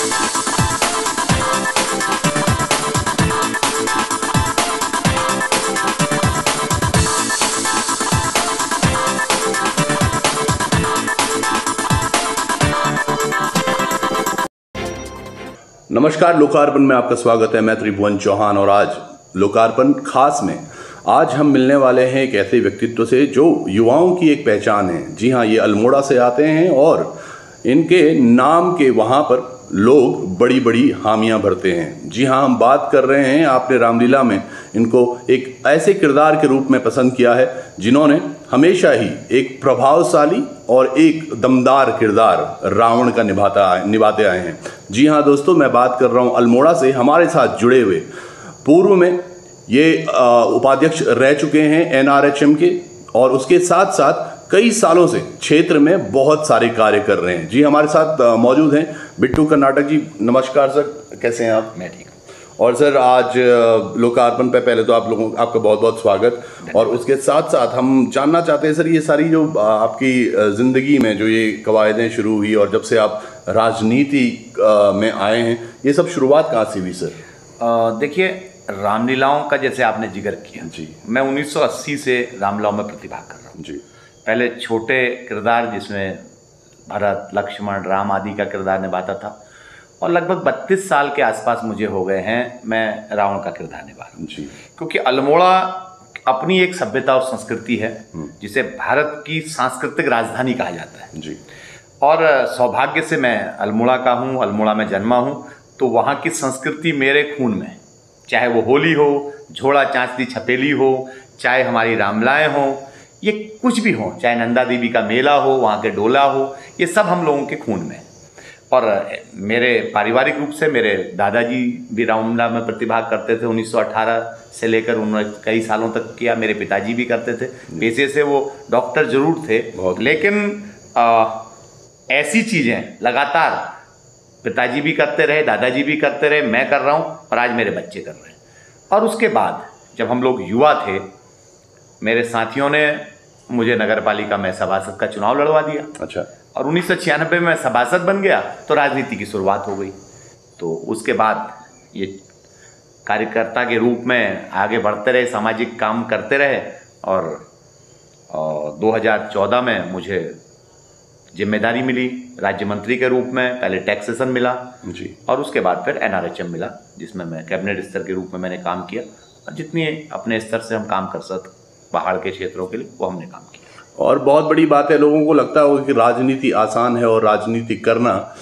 नमस्कार, लोकार्पण में आपका स्वागत है। मैं त्रिभुवन चौहान और आज लोकार्पण खास में आज हम मिलने वाले हैं एक ऐसे व्यक्तित्व से जो युवाओं की एक पहचान है। जी हाँ, ये अल्मोड़ा से आते हैं और इनके नाम के वहाँ पर लोग बड़ी बड़ी हामियाँ भरते हैं। जी हाँ, हम बात कर रहे हैं, आपने रामलीला में इनको एक ऐसे किरदार के रूप में पसंद किया है जिन्होंने हमेशा ही एक प्रभावशाली और एक दमदार किरदार रावण का निभाते आए हैं। जी हाँ दोस्तों, मैं बात कर रहा हूँ अल्मोड़ा से। हमारे साथ जुड़े हुए पूर्व में ये उपाध्यक्ष रह चुके हैं NRHM के, और उसके साथ साथ कई सालों से क्षेत्र में बहुत सारे कार्य कर रहे हैं। जी, हमारे साथ मौजूद हैं बिट्टू कर्नाटक जी। नमस्कार सर, कैसे हैं आप? मैं ठीक हूँ। और सर, आज लोकार्पण पे पहले तो आपका बहुत बहुत स्वागत। और उसके साथ साथ हम जानना चाहते हैं सर, ये सारी जो आपकी ज़िंदगी में जो ये कवायदें शुरू हुई और जब से आप राजनीति में आए हैं, ये सब शुरुआत कहाँ से हुई सर? देखिए, रामलीलाओं का जैसे आपने जिक्र किया जी, मैं 1980 से रामलीलाओं में प्रतिभाग कर रहा हूँ। जी, पहले छोटे किरदार जिसमें भरत, लक्ष्मण, राम आदि का किरदार निभाता था, और लगभग 32 साल के आसपास मुझे हो गए हैं मैं रावण का किरदार निभा रहा हूँ। जी, क्योंकि अल्मोड़ा अपनी एक सभ्यता और संस्कृति है जिसे भारत की सांस्कृतिक राजधानी कहा जाता है। जी, और सौभाग्य से मैं अल्मोड़ा का हूँ, अल्मोड़ा में जन्मा हूँ, तो वहाँ की संस्कृति मेरे खून में, चाहे वो होली हो, झोड़ा चाँचदी छपेली हो, चाहे हमारी रामलाएँ हो, ये कुछ भी हो, चाहे नंदा देवी का मेला हो, वहाँ के डोला हो, ये सब हम लोगों के खून में। और मेरे पारिवारिक रूप से मेरे दादाजी भी रामलीला में प्रतिभाग करते थे। 1918 से लेकर उन्होंने कई सालों तक किया। मेरे पिताजी भी करते थे। पेशे से वो डॉक्टर जरूर थे, लेकिन ऐसी चीज़ें लगातार पिताजी भी करते रहे, दादाजी भी करते रहे, मैं कर रहा हूँ और आज मेरे बच्चे कर रहे हैं। और उसके बाद जब हम लोग युवा थे, मेरे साथियों ने मुझे नगर पालिका में सभासद का चुनाव लड़वा दिया। अच्छा। और 1996 में सभासद बन गया तो राजनीति की शुरुआत हो गई। तो उसके बाद ये कार्यकर्ता के रूप में आगे बढ़ते रहे, सामाजिक काम करते रहे, और 2014 में मुझे जिम्मेदारी मिली राज्य मंत्री के रूप में। पहले टैक्सेशन मिला जी, और उसके बाद फिर NRHM मिला, जिसमें मैं कैबिनेट स्तर के रूप में मैंने काम किया। और जितनी अपने स्तर से हम काम कर सकते पहाड़ के क्षेत्रों के लिए, वो हमने काम किया। और बहुत बड़ी बात है, लोगों को लगता होगा कि राजनीति आसान है और राजनीति करना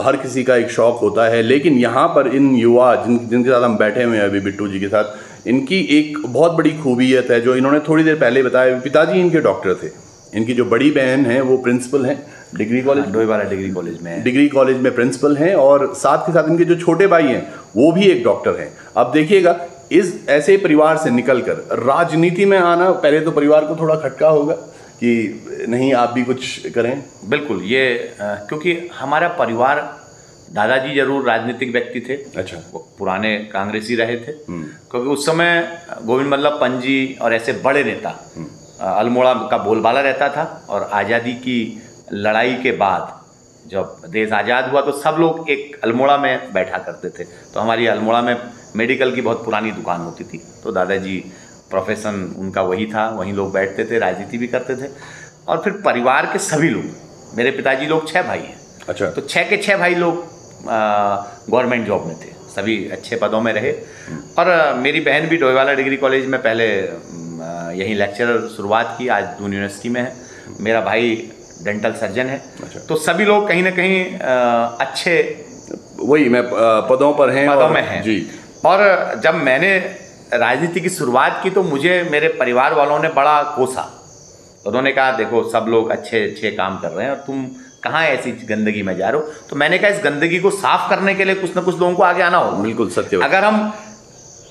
हर किसी का एक शौक होता है, लेकिन यहाँ पर इन युवा जिनके साथ हम बैठे हुए हैं अभी बिट्टू जी के साथ, इनकी एक बहुत बड़ी खूबियत है जो इन्होंने थोड़ी देर पहले बताया। पिताजी इनके डॉक्टर थे, इनकी जो बड़ी बहन है वो प्रिंसिपल हैं degree college, Doiwala degree college में, प्रिंसिपल हैं, और साथ के साथ इनके जो छोटे भाई हैं वो भी एक डॉक्टर हैं। अब देखिएगा, इस ऐसे परिवार से निकलकर राजनीति में आना, पहले तो परिवार को थोड़ा खटका होगा कि नहीं आप भी कुछ करें। बिल्कुल, ये क्योंकि हमारा परिवार, दादाजी जरूर राजनीतिक व्यक्ति थे। अच्छा। वो पुराने कांग्रेसी रहे थे, क्योंकि उस समय गोविंद बल्लभ पंत जी और ऐसे बड़े नेता, अल्मोड़ा का बोलबाला रहता था। और आज़ादी की लड़ाई के बाद जब देश आज़ाद हुआ तो सब लोग एक अल्मोड़ा में बैठा करते थे। तो हमारी अल्मोड़ा में मेडिकल की बहुत पुरानी दुकान होती थी, तो दादाजी प्रोफेशन उनका वही था, वहीं लोग बैठते थे, राजनीति भी करते थे। और फिर परिवार के सभी लोग, मेरे पिताजी लोग 6 भाई हैं। अच्छा। तो 6 के 6 भाई लोग गवर्नमेंट जॉब में थे, सभी अच्छे पदों में रहे। और मेरी बहन भी डोईवाला डिग्री कॉलेज में पहले यहीं लेक्चरर शुरुआत की, आज दून यूनिवर्सिटी में है। मेरा भाई डेंटल सर्जन है। अच्छा। तो सभी लोग कहीं ना कहीं अच्छे वही मैं पदों पर हैं, पदों में हैं जी। और जब मैंने राजनीति की शुरुआत की तो मुझे मेरे परिवार वालों ने बड़ा कोसा। उन्होंने कहा देखो सब लोग अच्छे अच्छे काम कर रहे हैं और तुम कहाँ ऐसी गंदगी में जा रहे हो। तो मैंने कहा इस गंदगी को साफ करने के लिए कुछ ना कुछ लोगों को आगे आना होगा। बिल्कुल सत्य। अगर हम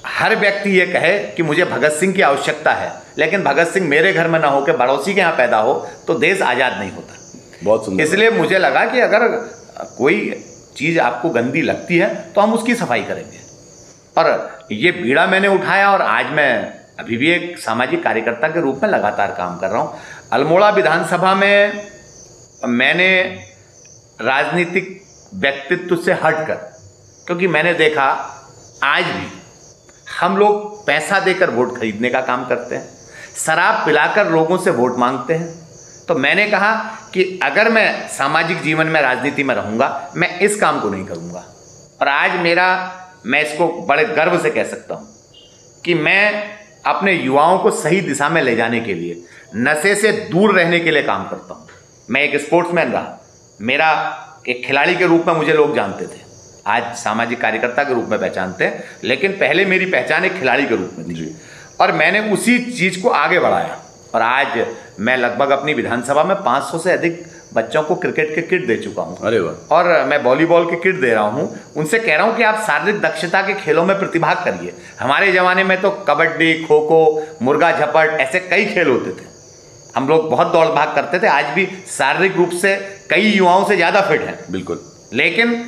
हर व्यक्ति ये कहे कि मुझे भगत सिंह की आवश्यकता है, लेकिन भगत सिंह मेरे घर में ना होकर पड़ोसी के यहाँ पैदा हो, तो देश आज़ाद नहीं होता। बहुत सुंदर। इसलिए मुझे लगा कि अगर कोई चीज़ आपको गंदी लगती है तो हम उसकी सफाई करेंगे। और ये बीड़ा मैंने उठाया और आज मैं अभी भी एक सामाजिक कार्यकर्ता के रूप में लगातार काम कर रहा हूँ। अल्मोड़ा विधानसभा में मैंने राजनीतिक व्यक्तित्व से हटकर, क्योंकि मैंने देखा आज भी हम लोग पैसा देकर वोट खरीदने का काम करते हैं, शराब पिलाकर लोगों से वोट मांगते हैं। तो मैंने कहा कि अगर मैं सामाजिक जीवन में, राजनीति में रहूंगा, मैं इस काम को नहीं करूंगा। और आज मैं इसको बड़े गर्व से कह सकता हूं कि मैं अपने युवाओं को सही दिशा में ले जाने के लिए, नशे से दूर रहने के लिए काम करता हूं। मैं एक स्पोर्ट्समैन रहा, मेरा एक खिलाड़ी के रूप में मुझे लोग जानते थे, आज सामाजिक कार्यकर्ता के रूप में पहचानते हैं, लेकिन पहले मेरी पहचान एक खिलाड़ी के रूप में थी। और मैंने उसी चीज़ को आगे बढ़ाया और आज मैं लगभग अपनी विधानसभा में 500 से अधिक बच्चों को क्रिकेट के किट दे चुका हूं। अरे वाह। और मैं वॉलीबॉल के किट दे रहा हूं। उनसे कह रहा हूं कि आप शारीरिक दक्षता के खेलों में प्रतिभाग करिए। हमारे ज़माने में तो कबड्डी, खो खो, मुर्गा झपट ऐसे कई खेल होते थे, हम लोग बहुत दौड़ भाग करते थे। आज भी शारीरिक रूप से कई युवाओं से ज़्यादा फिट हैं, बिल्कुल। लेकिन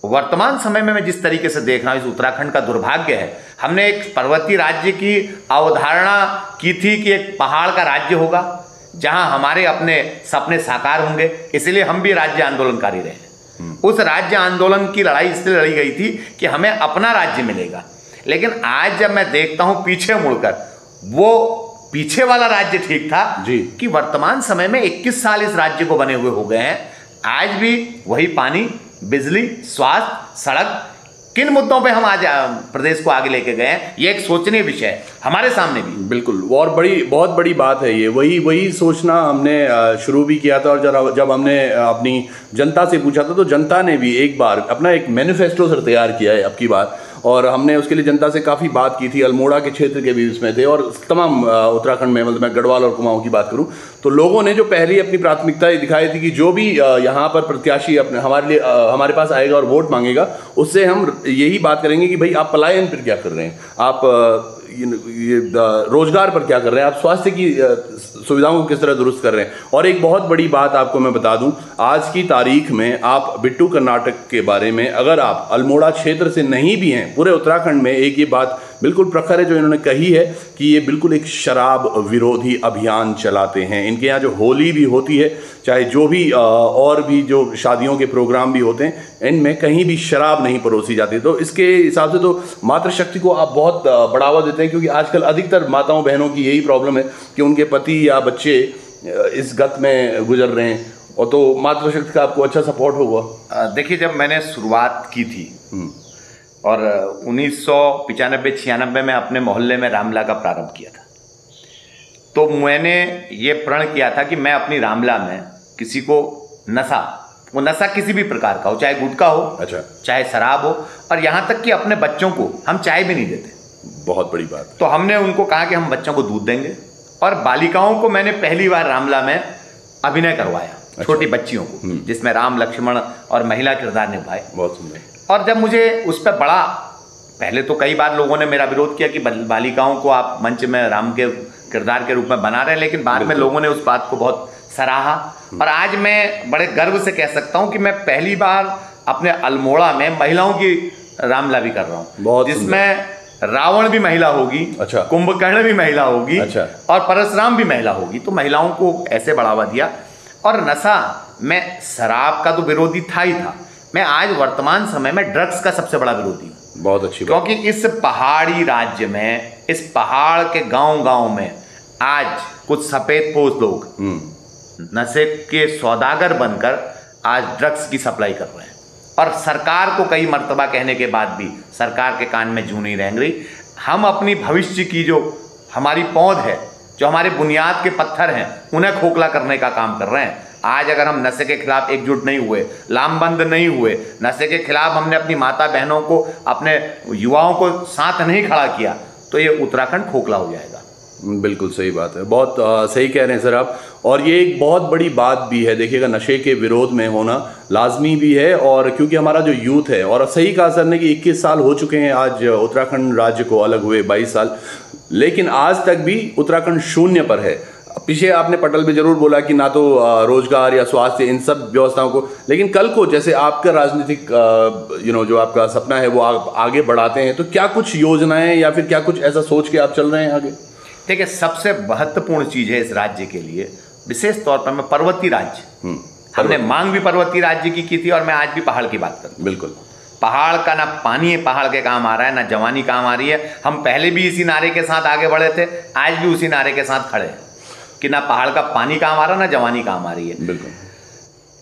वर्तमान समय में मैं जिस तरीके से देख रहा हूँ, इस उत्तराखंड का दुर्भाग्य है, हमने एक पर्वतीय राज्य की अवधारणा की थी कि एक पहाड़ का राज्य होगा जहां हमारे अपने सपने साकार होंगे, इसलिए हम भी राज्य आंदोलनकारी रहे। उस राज्य आंदोलन की लड़ाई इसलिए लड़ी गई थी कि हमें अपना राज्य मिलेगा। लेकिन आज जब मैं देखता हूं पीछे मुड़कर, वो पीछे वाला राज्य ठीक था जी, कि वर्तमान समय में 21 साल इस राज्य को बने हुए हो गए हैं, आज भी वही पानी, बिजली, स्वास्थ्य, सड़क, किन मुद्दों पे हम आज प्रदेश को आगे लेके गए हैं, ये एक सोचनीय विषय है हमारे सामने भी। बिल्कुल, और बहुत बड़ी बात है ये। वही सोचना हमने शुरू भी किया था, और जब हमने अपनी जनता से पूछा था तो जनता ने भी एक बार अपना एक मैनिफेस्टो सर तैयार किया है अब की बार, और हमने उसके लिए जनता से काफ़ी बात की थी। अल्मोड़ा के क्षेत्र के भी उसमें थे और तमाम उत्तराखंड में, मतलब मैं गढ़वाल और कुमाऊं की बात करूं तो लोगों ने जो पहली अपनी प्राथमिकताएं दिखाई थी कि जो भी यहाँ पर प्रत्याशी अपने हमारे पास आएगा और वोट मांगेगा, उससे हम यही बात करेंगे कि भाई आप पलायन पर क्या कर रहे हैं, आप ये रोजगार पर क्या कर रहे हैं, आप स्वास्थ्य की सुविधाओं को किस तरह दुरुस्त कर रहे हैं। और एक बहुत बड़ी बात आपको मैं बता दूं, आज की तारीख में आप बिट्टू कर्नाटक के बारे में, अगर आप अल्मोड़ा क्षेत्र से नहीं भी हैं, पूरे उत्तराखंड में एक ये बात बिल्कुल प्रखर है जो इन्होंने कही है कि ये बिल्कुल एक शराब विरोधी अभियान चलाते हैं। इनके यहाँ जो होली भी होती है, चाहे जो भी और भी जो शादियों के प्रोग्राम भी होते हैं, इनमें कहीं भी शराब नहीं परोसी जाती। तो इसके हिसाब से तो मातृशक्ति को आप बहुत बढ़ावा देते हैं, क्योंकि आजकल अधिकतर माताओं बहनों की यही प्रॉब्लम है कि उनके पति या बच्चे इस गत में गुजर रहे हैं, और तो मातृशक्ति का आपको अच्छा सपोर्ट होगा। देखिए, जब मैंने शुरुआत की थी और 1995-96 में अपने मोहल्ले में रामला का प्रारंभ किया था, तो मैंने ये प्रण किया था कि मैं अपनी रामला में किसी को वो नशा किसी भी प्रकार का हो, चाहे गुटखा हो, अच्छा, चाहे शराब हो, और यहाँ तक कि अपने बच्चों को हम चाय भी नहीं देते। बहुत बड़ी बात। तो हमने उनको कहा कि हम बच्चों को दूध देंगे, और बालिकाओं को मैंने पहली बार रामला में अभिनय करवाया। अच्छा। छोटी बच्चियों को, जिसमें राम, लक्ष्मण और महिला किरदार निभाए। बहुत सुंदर। और जब मुझे उस पर बड़ा, पहले तो कई बार लोगों ने मेरा विरोध किया कि बालिकाओं को आप मंच में राम के किरदार के रूप में बना रहे हैं, लेकिन बाद में लोगों ने उस बात को बहुत सराहा। और आज मैं बड़े गर्व से कह सकता हूं कि मैं पहली बार अपने अल्मोड़ा में महिलाओं की रामला भी कर रहा हूं, जिसमें रावण भी महिला होगी, अच्छा, कुंभकर्ण भी महिला होगी, अच्छा, और परशुराम भी महिला होगी। तो महिलाओं को ऐसे बढ़ावा दिया। और नशा, मैं शराब का तो विरोधी था ही था, मैं आज वर्तमान समय में ड्रग्स का सबसे बड़ा विरोधी हूं। बहुत अच्छी बात। क्योंकि इस पहाड़ी राज्य में, इस पहाड़ के गांव-गांव में आज कुछ सफेदपोश लोग नशे के सौदागर बनकर आज ड्रग्स की सप्लाई कर रहे हैं, और सरकार को कई मर्तबा कहने के बाद भी सरकार के कान में जूं नहीं रेंग रही। हम अपनी भविष्य की जो हमारी पौध है, जो हमारे बुनियाद के पत्थर हैं, उन्हें खोखला करने का काम कर रहे हैं। आज अगर हम नशे के खिलाफ एकजुट नहीं हुए, लामबंद नहीं हुए, नशे के खिलाफ हमने अपनी माता बहनों को, अपने युवाओं को साथ नहीं खड़ा किया, तो ये उत्तराखंड खोखला हो जाएगा। बिल्कुल सही बात है, बहुत सही कह रहे हैं सर आप। और ये एक बहुत बड़ी बात भी है, देखिएगा, नशे के विरोध में होना लाजमी भी है। और क्योंकि हमारा जो यूथ है, और सही कहा सर ने कि 21 साल हो चुके हैं आज उत्तराखंड राज्य को अलग हुए, 22 साल, लेकिन आज तक भी उत्तराखंड शून्य पर है। पीछे आपने पटल में जरूर बोला कि ना तो रोजगार या स्वास्थ्य, इन सब व्यवस्थाओं को, लेकिन कल को जैसे आपका राजनीतिक जो आपका सपना है वो आप आगे बढ़ाते हैं, तो क्या कुछ योजनाएं या फिर क्या कुछ ऐसा सोच के आप चल रहे हैं आगे? देखिए, सबसे महत्वपूर्ण चीज़ है इस राज्य के लिए, विशेष तौर पर मैं पर्वतीय राज्य, हमने मांग भी पर्वतीय राज्य की थी, और मैं आज भी पहाड़ की बात करूँ। बिल्कुल। पहाड़ का ना पानी पहाड़ के काम आ रहा है, ना जवानी काम आ रही है। हम पहले भी इसी नारे के साथ आगे बढ़े थे, आज भी उसी नारे के साथ खड़े हैं कि ना पहाड़ का पानी काम आ रहा, ना जवानी काम आ रही है। बिल्कुल।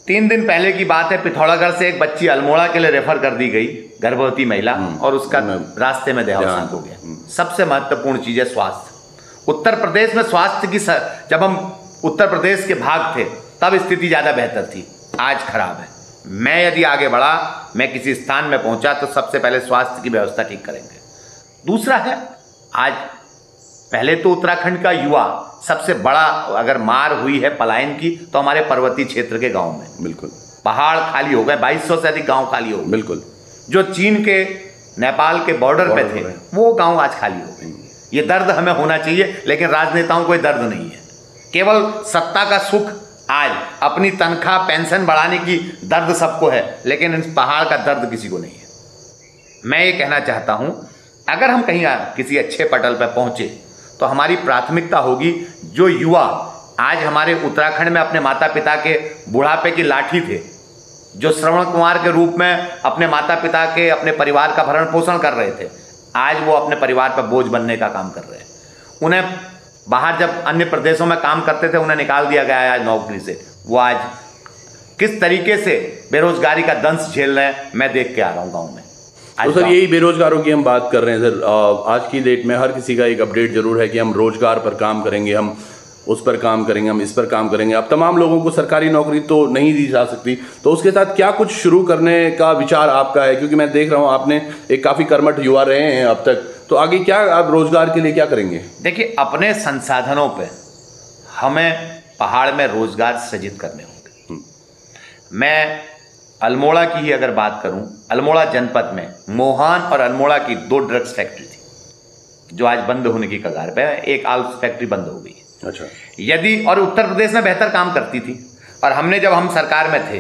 3 दिन पहले की बात है, पिथौरागढ़ से एक बच्ची अल्मोड़ा के लिए रेफर कर दी गई, गर्भवती महिला, और उसका रास्ते में देहावसान हो गया। सबसे महत्वपूर्ण चीज है स्वास्थ्य। उत्तर प्रदेश में स्वास्थ्य की जब हम उत्तर प्रदेश के भाग थे तब स्थिति ज्यादा बेहतर थी, आज खराब है। मैं यदि आगे बढ़ा, मैं किसी स्थान में पहुंचा, तो सबसे पहले स्वास्थ्य की व्यवस्था ठीक करेंगे। दूसरा है, आज पहले तो उत्तराखंड का युवा सबसे बड़ा अगर मार हुई है पलायन की, तो हमारे पर्वतीय क्षेत्र के गांव में। बिल्कुल। पहाड़ खाली हो गए, 2200 से अधिक गांव खाली हो गए। बिल्कुल। जो चीन के नेपाल के बॉर्डर पे थे, वो गांव आज खाली हो गए। ये दर्द हमें होना चाहिए, लेकिन राजनेताओं को दर्द नहीं है। केवल सत्ता का सुख, आज अपनी तनख्वाह पेंशन बढ़ाने की दर्द सबको है, लेकिन इस पहाड़ का दर्द किसी को नहीं है। मैं ये कहना चाहता हूं, अगर हम कहीं किसी अच्छे पटल पर पहुंचे, तो हमारी प्राथमिकता होगी जो युवा आज हमारे उत्तराखंड में अपने माता पिता के बुढ़ापे की लाठी थे, जो श्रवण कुमार के रूप में अपने माता पिता के, अपने परिवार का भरण पोषण कर रहे थे, आज वो अपने परिवार पर बोझ बनने का काम कर रहे हैं। उन्हें बाहर जब अन्य प्रदेशों में काम करते थे, उन्हें निकाल दिया गया है आज नौकरी से। वो आज किस तरीके से बेरोजगारी का दंश झेल रहे हैं, मैं देख के आ रहा हूँ गाँव में। तो सर, यही बेरोजगारों की हम बात कर रहे हैं सर। आज की डेट में हर किसी का एक अपडेट जरूर है कि हम रोजगार पर काम करेंगे, हम उस पर काम करेंगे, हम इस पर काम करेंगे। अब तमाम लोगों को सरकारी नौकरी तो नहीं दी जा सकती, तो उसके साथ क्या कुछ शुरू करने का विचार आपका है? क्योंकि मैं देख रहा हूँ आपने एक काफ़ी कर्मठ युवा रहे हैं अब तक, तो आगे क्या आप रोजगार के लिए क्या करेंगे? देखिए, अपने संसाधनों पे हमें पहाड़ में रोजगार सृजित करने होंगे। मैं अल्मोड़ा की ही अगर बात करूं, अल्मोड़ा जनपद में मोहान और अल्मोड़ा की 2 ड्रग्स फैक्ट्री थी, जो आज बंद होने की कगार पे है। एक आल्प्स फैक्ट्री बंद हो गई। अच्छा। यदि और उत्तर प्रदेश में बेहतर काम करती थी, और हमने जब हम सरकार में थे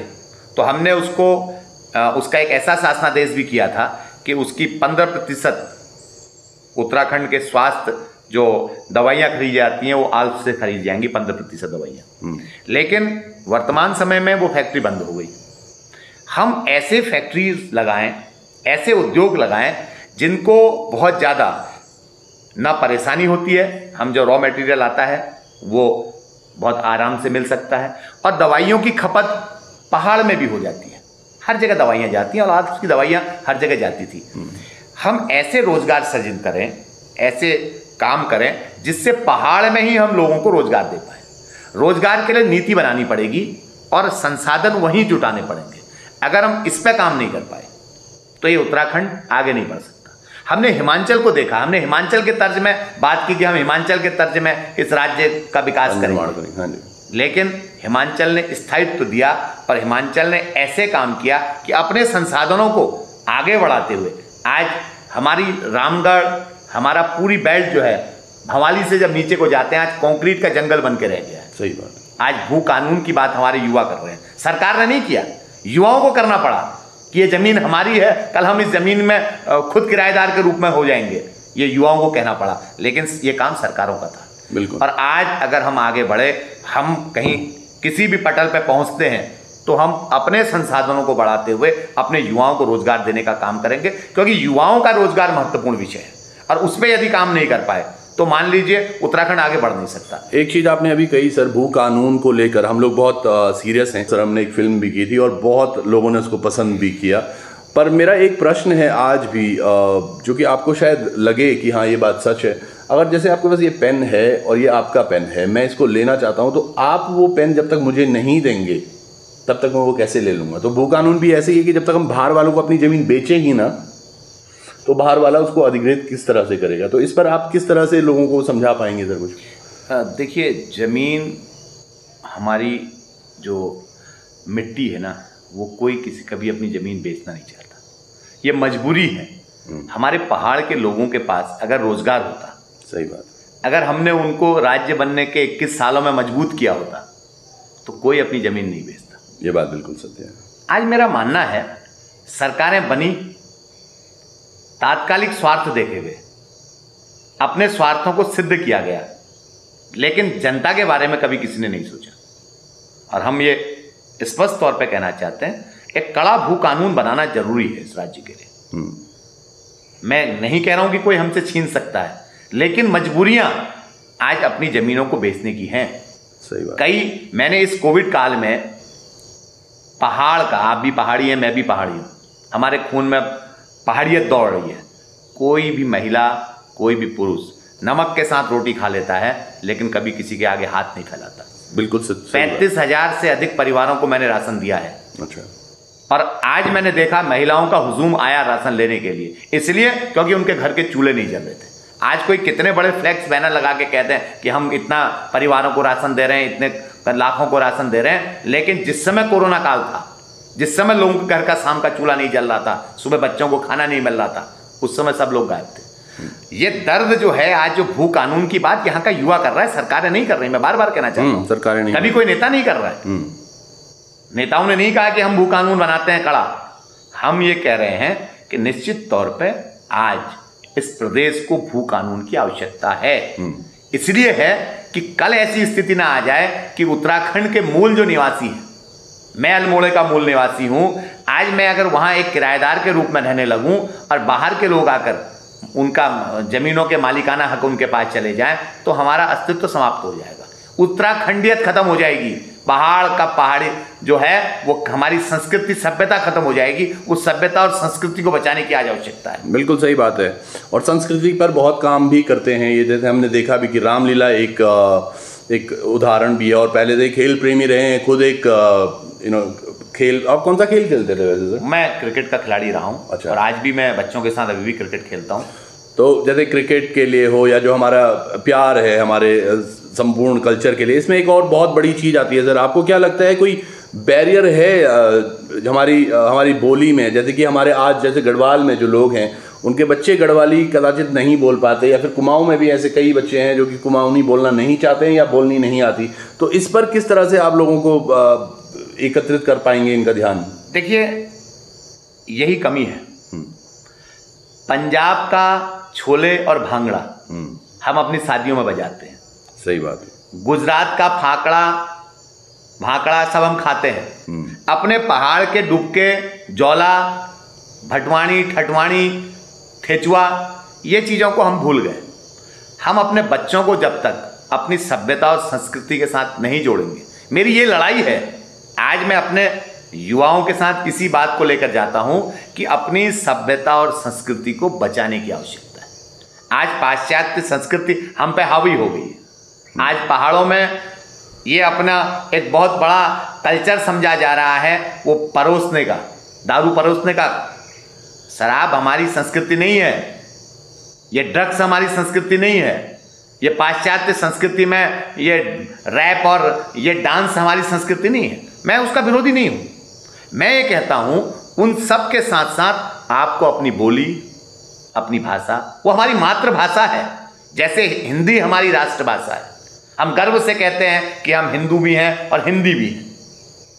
तो हमने उसका एक ऐसा शासनादेश भी किया था कि उसकी 15% उत्तराखंड के स्वास्थ्य जो दवाइयाँ खरीदी जाती हैं, वो आल्प्स से खरीदी जाएंगी, 15% दवाइयाँ। लेकिन वर्तमान समय में वो फैक्ट्री बंद हो गई। हम ऐसे फैक्ट्रीज लगाएं, ऐसे उद्योग लगाएं जिनको बहुत ज़्यादा ना परेशानी होती है, हम जो रॉ मटेरियल आता है वो बहुत आराम से मिल सकता है, और दवाइयों की खपत पहाड़ में भी हो जाती है। हर जगह दवाइयाँ जाती हैं, और आज उसकी दवाइयाँ हर जगह जाती थी। हम ऐसे रोजगार सृजन करें, ऐसे काम करें जिससे पहाड़ में ही हम लोगों को रोजगार दे पाए। रोजगार के लिए नीति बनानी पड़ेगी और संसाधन वहीं जुटाने पड़ेंगे। अगर हम इस पर काम नहीं कर पाए तो ये उत्तराखंड आगे नहीं बढ़ सकता। हमने हिमाचल को देखा, हमने हिमाचल के तर्ज में बात की कि हम हिमाचल के तर्ज में इस राज्य का विकास करेंगे, लेकिन हिमाचल ने स्थायित्व दिया, और हिमाचल ने ऐसे काम किया कि अपने संसाधनों को आगे बढ़ाते हुए आज हमारी रामगढ़, हमारा पूरी बेल्ट जो है, भवाली से जब नीचे को जाते हैं, आज कंक्रीट का जंगल बन के रह गया है। सही बात। आज भू कानून की बात हमारे युवा कर रहे हैं, सरकार ने नहीं किया, युवाओं को करना पड़ा कि ये जमीन हमारी है, कल हम इस जमीन में खुद किराएदार के रूप में हो जाएंगे, ये युवाओं को कहना पड़ा, लेकिन ये काम सरकारों का था। बिल्कुल। और आज अगर हम आगे बढ़े, हम कहीं किसी भी पटल पे पहुंचते हैं, तो हम अपने संसाधनों को बढ़ाते हुए अपने युवाओं को रोजगार देने का काम करेंगे, क्योंकि युवाओं का रोजगार महत्वपूर्ण विषय है, और उस पर यदि काम नहीं कर पाए तो मान लीजिए उत्तराखंड आगे बढ़ नहीं सकता। एक चीज आपने अभी कही सर, भू कानून को लेकर हम लोग बहुत सीरियस हैं सर। हमने एक फिल्म भी की थी और बहुत लोगों ने उसको पसंद भी किया, पर मेरा एक प्रश्न है आज भी, जो कि आपको शायद लगे कि हाँ ये बात सच है। अगर जैसे आपके पास ये पेन है और ये आपका पेन है, मैं इसको लेना चाहता हूँ, तो आप वो पेन जब तक मुझे नहीं देंगे तब तक मैं वो कैसे ले लूँगा? तो भू कानून भी ऐसे ही है कि जब तक हम बाहर वालों को अपनी ज़मीन बेचें ही ना, तो बाहर वाला उसको अधिग्रहित किस तरह से करेगा? तो इस पर आप किस तरह से लोगों को समझा पाएंगे सर कुछ? देखिए, ज़मीन हमारी जो मिट्टी है ना, वो कोई किसी कभी अपनी ज़मीन बेचना नहीं चाहता, ये मजबूरी है। हमारे पहाड़ के लोगों के पास अगर रोजगार होता, सही बात, अगर हमने उनको राज्य बनने के 21 सालों में मजबूत किया होता, तो कोई अपनी ज़मीन नहीं बेचता। ये बात बिल्कुल सत्य है। आज मेरा मानना है, सरकारें बनी तात्कालिक स्वार्थ देखे हुए, अपने स्वार्थों को सिद्ध किया गया, लेकिन जनता के बारे में कभी किसी ने नहीं सोचा। और हम ये स्पष्ट तौर पे कहना चाहते हैं, एक कड़ा भू कानून बनाना जरूरी है इस राज्य के लिए। मैं नहीं कह रहा हूं कि कोई हमसे छीन सकता है, लेकिन मजबूरियां आज अपनी जमीनों को बेचने की हैं। सही बात। मैंने इस कोविड काल में पहाड़ का, आप भी पहाड़ी हैं, मैं भी पहाड़ी हूं, हमारे खून में पहाड़ियत दौड़ रही है। कोई भी महिला, कोई भी पुरुष नमक के साथ रोटी खा लेता है, लेकिन कभी किसी के आगे हाथ नहीं फैलाता। बिल्कुल 35,000 से अधिक परिवारों को मैंने राशन दिया है। अच्छा। और आज मैंने देखा महिलाओं का हुजूम आया राशन लेने के लिए, इसलिए क्योंकि उनके घर के चूल्हे नहीं जल रहे थे। आज कोई कितने बड़े फ्लैक्स बैनर लगा के कहते हैं कि हम इतना परिवारों को राशन दे रहे हैं, इतने लाखों को राशन दे रहे हैं, लेकिन जिस समय कोरोना काल था, जिस समय लोगों के घर का शाम का चूल्हा नहीं जल रहा था, सुबह बच्चों को खाना नहीं मिल रहा था, उस समय सब लोग गायब थे। ये दर्द जो है, आज जो भू कानून की बात यहाँ का युवा कर रहा है, सरकारें नहीं कर रही। मैं बार बार कहना चाहता हूँ, सरकारें नहीं, कभी कोई नेता नहीं कर रहा है। नेताओं ने नहीं कहा कि हम भू कानून बनाते हैं कड़ा। हम ये कह रहे हैं कि निश्चित तौर पे आज इस प्रदेश को भू कानून की आवश्यकता है। इसलिए है कि कल ऐसी स्थिति ना आ जाए कि उत्तराखंड के मूल जो निवासी हैं, मैं अल्मोड़े का मूल निवासी हूं, आज मैं अगर वहां एक किराएदार के रूप में रहने लगूं और बाहर के लोग आकर उनका जमीनों के मालिकाना हक उनके पास चले जाएं, तो हमारा अस्तित्व समाप्त हो जाएगा, उत्तराखंडियत खत्म हो जाएगी, पहाड़ का पहाड़ी जो है वो हमारी संस्कृति सभ्यता खत्म हो जाएगी। उस सभ्यता और संस्कृति को बचाने की आज आवश्यकता है। बिल्कुल सही बात है। और संस्कृति पर बहुत काम भी करते हैं ये, जैसे हमने देखा भी कि रामलीला एक उदाहरण भी है। और पहले से खेल प्रेमी रहे हैं, खुद एक खेल, आप कौन सा खेल खेलते थे वैसे सर? मैं क्रिकेट का खिलाड़ी रहा हूँ। अच्छा। और आज भी मैं बच्चों के साथ अभी भी क्रिकेट खेलता हूँ। तो जैसे क्रिकेट के लिए हो या जो हमारा प्यार है हमारे संपूर्ण कल्चर के लिए, इसमें एक और बहुत बड़ी चीज़ आती है सर। आपको क्या लगता है कोई बैरियर है हमारी बोली में? जैसे कि हमारे आज जैसे गढ़वाल में जो लोग हैं, उनके बच्चे गढ़वाली कदाचित नहीं बोल पाते, या फिर कुमाऊं में भी ऐसे कई बच्चे हैं जो कि कुमाऊनी बोलना नहीं चाहते हैं या बोलनी नहीं आती। तो इस पर किस तरह से आप लोगों को एकत्रित कर पाएंगे इनका ध्यान? देखिए, यही कमी है। पंजाब का छोले और भांगड़ा हम अपनी शादियों में बजाते हैं। सही बात है। गुजरात का भाकड़ा सब हम खाते हैं। अपने पहाड़ के डुबके, जौला, भटवाणी, ठटवाणी, ठेचुआ, ये चीज़ों को हम भूल गए। हम अपने बच्चों को जब तक अपनी सभ्यता और संस्कृति के साथ नहीं जोड़ेंगे, मेरी ये लड़ाई है। आज मैं अपने युवाओं के साथ इसी बात को लेकर जाता हूं कि अपनी सभ्यता और संस्कृति को बचाने की आवश्यकता है। आज पाश्चात्य संस्कृति हम पे हावी हो गई है। आज पहाड़ों में ये अपना एक बहुत बड़ा कल्चर समझा जा रहा है, वो परोसने का, दारू परोसने का। शराब हमारी संस्कृति नहीं है, ये ड्रग्स हमारी संस्कृति नहीं है, ये पाश्चात्य संस्कृति में ये रैप और ये डांस हमारी संस्कृति नहीं है। मैं उसका विरोधी नहीं हूँ। मैं ये कहता हूँ उन सब के साथ साथ आपको अपनी बोली, अपनी भाषा, वो हमारी मातृभाषा है। जैसे हिंदी हमारी राष्ट्रभाषा है, हम गर्व से कहते हैं कि हम हिंदू भी हैं और हिंदी भी हैं।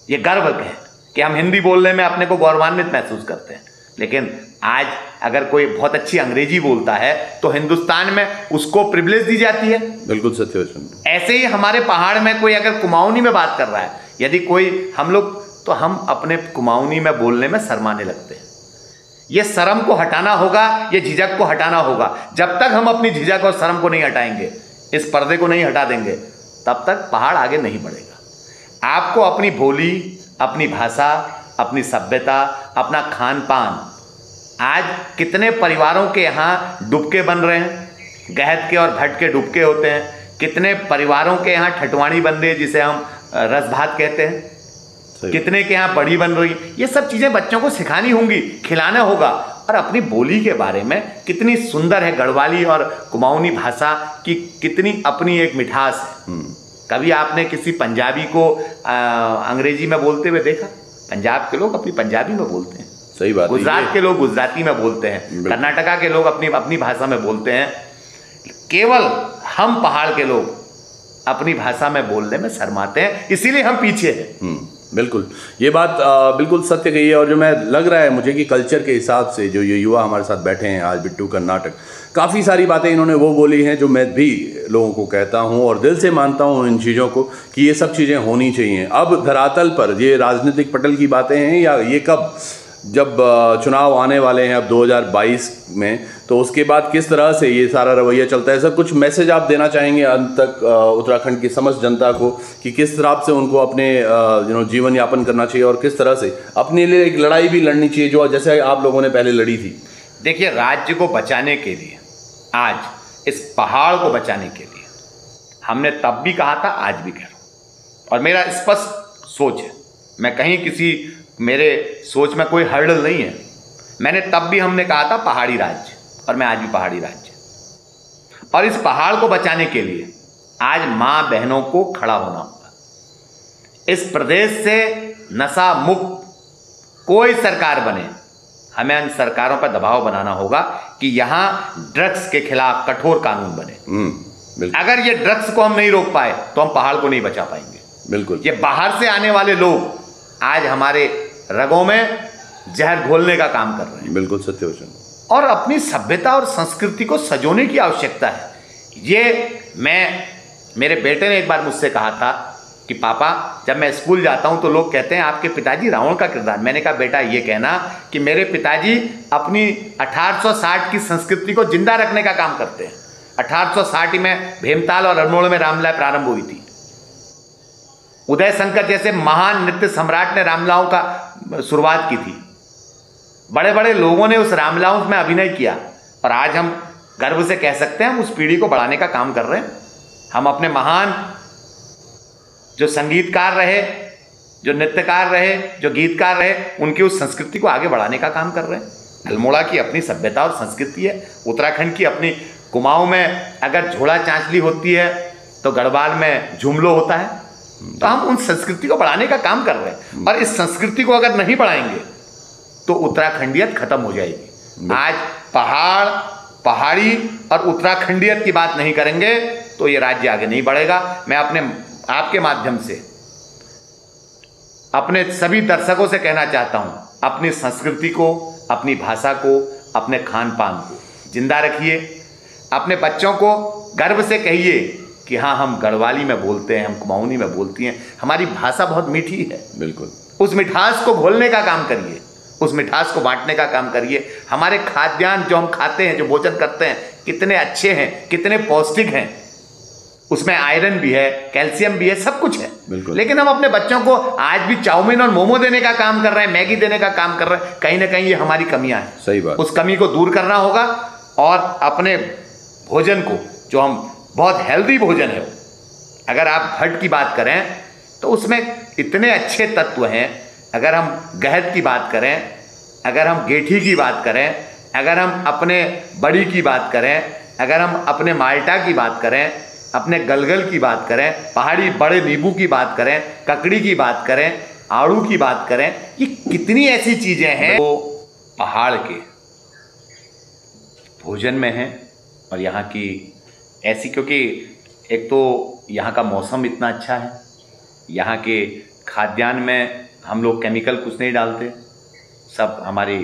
ये गर्व है कि हम हिंदी बोलने में अपने को गौरवान्वित महसूस करते हैं। लेकिन आज अगर कोई बहुत अच्छी अंग्रेजी बोलता है तो हिंदुस्तान में उसको प्रिविलेज दी जाती है। बिल्कुल सत्य वचन। ऐसे ही हमारे पहाड़ में कोई अगर कुमाऊनी में बात कर रहा है, यदि कोई हम लोग, तो हम अपने कुमाऊनी में बोलने में शर्माने लगते हैं। ये शर्म को हटाना होगा, ये झिझक को हटाना होगा। जब तक हम अपनी झिझक और शर्म को नहीं हटाएंगे, इस पर्दे को नहीं हटा देंगे, तब तक पहाड़ आगे नहीं बढ़ेगा। आपको अपनी बोली, अपनी भाषा, अपनी सभ्यता, अपना खान पान, आज कितने परिवारों के यहाँ डुबके बन रहे हैं, गहत के और भट के डुबके होते हैं। कितने परिवारों के यहाँ ठटवाणी बन रही है, जिसे हम रस भात कहते हैं। कितने के यहाँ बड़ी बन रही। ये सब चीज़ें बच्चों को सिखानी होंगी, खिलाना होगा। और अपनी बोली के बारे में कितनी सुंदर है गढ़वाली और कुमाऊनी भाषा की, कितनी अपनी एक मिठास है। कभी आपने किसी पंजाबी को अंग्रेजी में बोलते हुए देखा? पंजाब के लोग अपनी पंजाबी में बोलते हैं। सही बात। गुजरात के लोग गुजराती में बोलते हैं, कर्नाटका के लोग अपनी अपनी भाषा में बोलते हैं। केवल हम पहाड़ के लोग अपनी भाषा में बोलने में शर्माते हैं, इसीलिए हम पीछे हैं। बिल्कुल, ये बात बिल्कुल सत्य कही है। और जो मैं लग रहा है मुझे कि कल्चर के हिसाब से जो ये युवा हमारे साथ बैठे हैं आज बिट्टू कर्नाटक, काफ़ी सारी बातें इन्होंने वो बोली हैं जो मैं भी लोगों को कहता हूं और दिल से मानता हूं इन चीज़ों को कि ये सब चीज़ें होनी चाहिए। अब धरातल पर ये राजनीतिक पटल की बातें हैं या ये कब, जब चुनाव आने वाले हैं अब 2022 में, तो उसके बाद किस तरह से ये सारा रवैया चलता है, सर कुछ मैसेज आप देना चाहेंगे अंत तक उत्तराखंड की समस्त जनता को कि किस तरह से उनको अपने जीवन यापन करना चाहिए और किस तरह से अपने लिए एक लड़ाई भी लड़नी चाहिए जो जैसे आप लोगों ने पहले लड़ी थी? देखिए, राज्य को बचाने के लिए, आज इस पहाड़ को बचाने के लिए हमने तब भी कहा था, आज भी कह रहा हूँ, और मेरा स्पष्ट सोच है, मैं कहीं किसी मेरे सोच में कोई हर्डल नहीं है। मैंने तब भी हमने कहा था पहाड़ी राज्य, और मैं आज भी पहाड़ी राज्य। और इस पहाड़ को बचाने के लिए आज मां बहनों को खड़ा होना होगा। इस प्रदेश से नशा मुक्त कोई सरकार बने, हमें उन सरकारों पर दबाव बनाना होगा कि यहां ड्रग्स के खिलाफ कठोर कानून बने। अगर ये ड्रग्स को हम नहीं रोक पाए तो हम पहाड़ को नहीं बचा पाएंगे। बिल्कुल, ये बाहर से आने वाले लोग आज हमारे रगों में जहर घोलने का काम कर रहे हैं। बिल्कुल सत्य वचन। और अपनी सभ्यता और संस्कृति को सजोने की आवश्यकता है। ये मेरे बेटे ने एक बार मुझसे कहा था कि पापा, जब मैं स्कूल जाता हूं तो लोग कहते हैं आपके पिताजी रावण का किरदार। मैंने कहा बेटा, ये कहना कि मेरे पिताजी अपनी 1860 की संस्कृति को जिंदा रखने का काम करते हैं। 1860 में भीमताल और अल्मोड़ा में रामलीला प्रारंभ हुई थी। उदय शंकर जैसे महान नृत्य सम्राट ने रामलीलाओं का शुरुआत की थी। बड़े बड़े लोगों ने उस रामलीलाओं में अभिनय किया, और आज हम गर्व से कह सकते हैं हम उस पीढ़ी को बढ़ाने का काम कर रहे हैं। हम अपने महान जो संगीतकार रहे, जो नृत्यकार रहे, जो गीतकार रहे, उनकी उस संस्कृति को आगे बढ़ाने का काम कर रहे हैं। अल्मोड़ा की अपनी सभ्यता और संस्कृति है। उत्तराखंड की अपनी कुमाऊं में अगर झोला चांचली होती है तो गढ़वाल में झुमलो होता है। तो हम उन संस्कृति को बढ़ाने का काम कर रहे हैं, और इस संस्कृति को अगर नहीं बढ़ाएंगे तो उत्तराखंडियत खत्म हो जाएगी। आज पहाड़ी और उत्तराखंडियत की बात नहीं करेंगे तो ये राज्य आगे नहीं बढ़ेगा। मैं आपके माध्यम से अपने सभी दर्शकों से कहना चाहता हूं, अपनी संस्कृति को, अपनी भाषा को, अपने खान पान को जिंदा रखिए। अपने बच्चों को गर्व से कहिए कि हाँ, हम गढ़वाली में बोलते हैं, हम कुमाऊनी में बोलती हैं, हमारी भाषा बहुत मीठी है। बिल्कुल, उस मिठास को घोलने का काम करिए, उस मिठास को बांटने का काम करिए। हमारे खाद्यान्न जो हम खाते हैं, जो भोजन करते हैं, कितने अच्छे हैं, कितने पौष्टिक हैं। उसमें आयरन भी है, कैल्शियम भी है, सब कुछ है। लेकिन हम अपने बच्चों को आज भी चाउमीन और मोमो देने का काम कर रहे हैं, मैगी देने का काम कर रहे हैं। कहीं ना कहीं ये हमारी कमियां हैं। सही बात। उस कमी को दूर करना होगा, और अपने भोजन को, जो हम बहुत हेल्दी भोजन है, अगर आप भट्ट की बात करें तो उसमें इतने अच्छे तत्व हैं। अगर हम गहत की बात करें, अगर हम गेठी की बात करें, अगर हम अपने बड़ी की बात करें, अगर हम अपने माल्टा की बात करें, अपने गलगल की बात करें, पहाड़ी बड़े नींबू की बात करें, ककड़ी की बात करें, आड़ू की बात करें, ये कितनी ऐसी चीज़ें हैं वो पहाड़ के भोजन में हैं। और यहाँ की ऐसी, क्योंकि एक तो यहाँ का मौसम इतना अच्छा है, यहाँ के खाद्यान्न में हम लोग केमिकल कुछ नहीं डालते, सब हमारी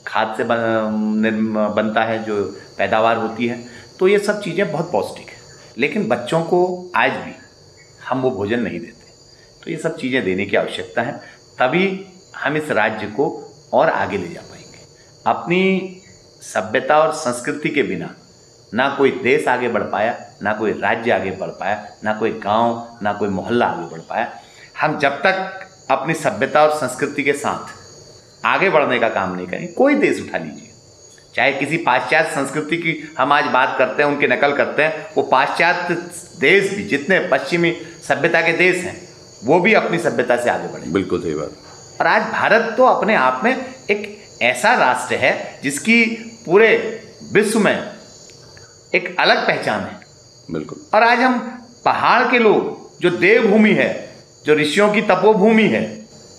खाद से बनता है, जो पैदावार होती है। तो ये सब चीज़ें बहुत पौष्टिक है, लेकिन बच्चों को आज भी हम वो भोजन नहीं देते। तो ये सब चीज़ें देने की आवश्यकता है, तभी हम इस राज्य को और आगे ले जा पाएंगे। अपनी सभ्यता और संस्कृति के बिना ना कोई देश आगे बढ़ पाया, ना कोई राज्य आगे बढ़ पाया, ना कोई गांव, ना कोई मोहल्ला आगे बढ़ पाया। हम जब तक अपनी सभ्यता और संस्कृति के साथ आगे बढ़ने का काम नहीं करें, कोई देश उठा लीजिए, चाहे किसी पाश्चात्य संस्कृति की हम आज बात करते हैं, उनकी नकल करते हैं, वो पाश्चात्य देश भी, जितने पश्चिमी सभ्यता के देश हैं, वो भी अपनी सभ्यता से आगे बढ़े। बिल्कुल सही बात। और आज भारत तो अपने आप में एक ऐसा राष्ट्र है जिसकी पूरे विश्व में एक अलग पहचान है। बिल्कुल। और आज हम पहाड़ के लोग, जो देवभूमि है, जो ऋषियों की तपोभूमि है,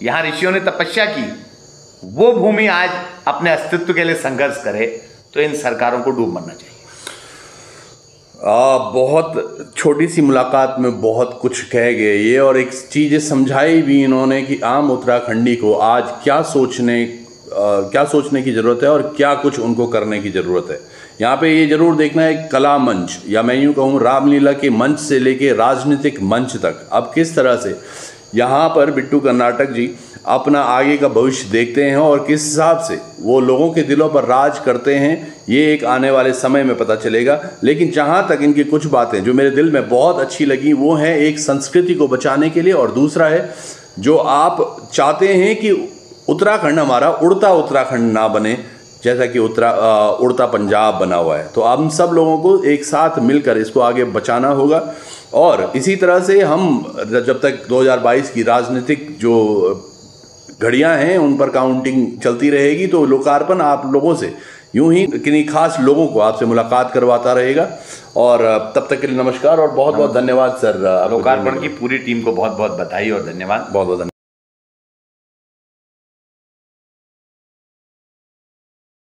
यहाँ ऋषियों ने तपस्या की, वो भूमि आज अपने अस्तित्व के लिए संघर्ष करे, तो इन सरकारों को डूब मरना चाहिए। बहुत छोटी सी मुलाकात में बहुत कुछ कह गए ये, और एक चीज़ समझाई भी इन्होंने कि आम उत्तराखंडी को आज क्या सोचने की ज़रूरत है और क्या कुछ उनको करने की ज़रूरत है। यहाँ पे ये ज़रूर देखना है कला मंच, या मैं यूँ कहूँ रामलीला के मंच से लेके राजनीतिक मंच तक अब किस तरह से यहाँ पर बिट्टू कर्नाटक जी अपना आगे का भविष्य देखते हैं और किस हिसाब से वो लोगों के दिलों पर राज करते हैं, ये एक आने वाले समय में पता चलेगा। लेकिन जहाँ तक इनकी कुछ बातें जो मेरे दिल में बहुत अच्छी लगी वो है एक संस्कृति को बचाने के लिए, और दूसरा है जो आप चाहते हैं कि उत्तराखंड हमारा उड़ता उत्तराखंड ना बने, जैसा कि उड़ता पंजाब बना हुआ है। तो हम सब लोगों को एक साथ मिलकर इसको आगे बचाना होगा। और इसी तरह से हम जब तक 2022 की राजनीतिक जो घड़ियां हैं उन पर काउंटिंग चलती रहेगी, तो लोकार्पण आप लोगों से यूं ही किन्हीं खास लोगों को आपसे मुलाकात करवाता रहेगा। और तब तक के लिए नमस्कार और बहुत बहुत धन्यवाद सर। लोकार्पण की पूरी टीम को बहुत बहुत बधाई और धन्यवाद। बहुत बहुत धन्यवाद।